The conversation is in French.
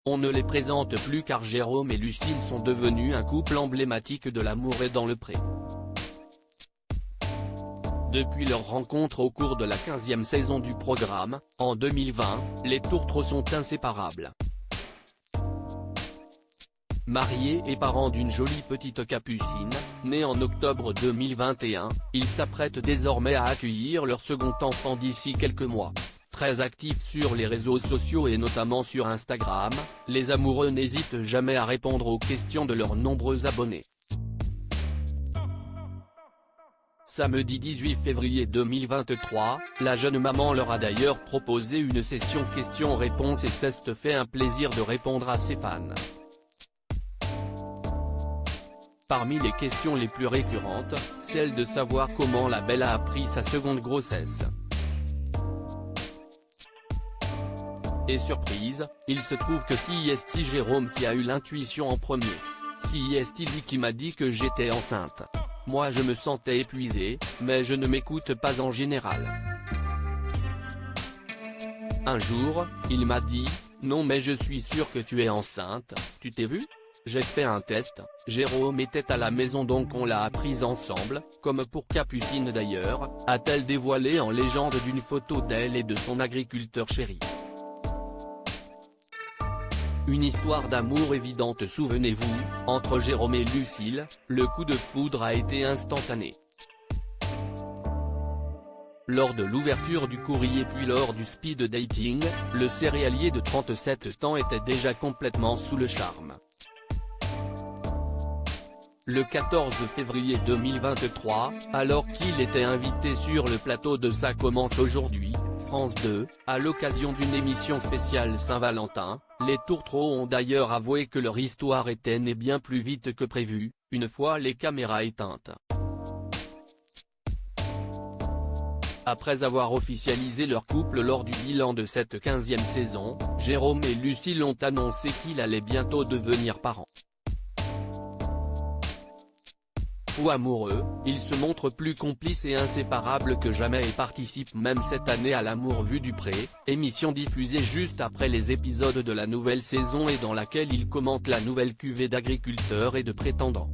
On ne les présente plus car Jérôme et Lucille sont devenus un couple emblématique de l'amour et dans le pré. Depuis leur rencontre au cours de la 15e saison du programme, en 2020, les tourtereaux sont inséparables. Mariés et parents d'une jolie petite capucine, née en octobre 2021, ils s'apprêtent désormais à accueillir leur second enfant d'ici quelques mois. Très actifs sur les réseaux sociaux et notamment sur Instagram, les amoureux n'hésitent jamais à répondre aux questions de leurs nombreux abonnés. Samedi 18 février 2023, la jeune maman leur a d'ailleurs proposé une session questions-réponses et s'est fait un plaisir de répondre à ses fans. Parmi les questions les plus récurrentes, celle de savoir comment la belle a appris sa seconde grossesse. Et surprise, il se trouve que c'est Jérôme qui a eu l'intuition en premier. C'est lui qui m'a dit que j'étais enceinte. Moi je me sentais épuisée, mais je ne m'écoute pas en général. Un jour, il m'a dit, non mais je suis sûr que tu es enceinte, tu t'es vu ? J'ai fait un test, Jérôme était à la maison donc on l'a apprise ensemble, comme pour Capucine d'ailleurs, a-t-elle dévoilé en légende d'une photo d'elle et de son agriculteur chéri. Une histoire d'amour évidente souvenez-vous, entre Jérôme et Lucille, le coup de foudre a été instantané. Lors de l'ouverture du courrier puis lors du speed dating, le céréalier de 37 ans était déjà complètement sous le charme. Le 14 février 2023, alors qu'il était invité sur le plateau de Ça commence aujourd'hui, France 2, à l'occasion d'une émission spéciale Saint-Valentin, les tourtereaux ont d'ailleurs avoué que leur histoire était née bien plus vite que prévu, une fois les caméras éteintes. Après avoir officialisé leur couple lors du bilan de cette 15e saison, Jérôme et Lucille ont annoncé qu'ils allaient bientôt devenir parents. Fous amoureux, ils se montrent plus complices et inséparables que jamais et participent même cette année à l'Amour vu du pré, émission diffusée juste après les épisodes de la nouvelle saison et dans laquelle ils commentent la nouvelle cuvée d'agriculteurs et de prétendants.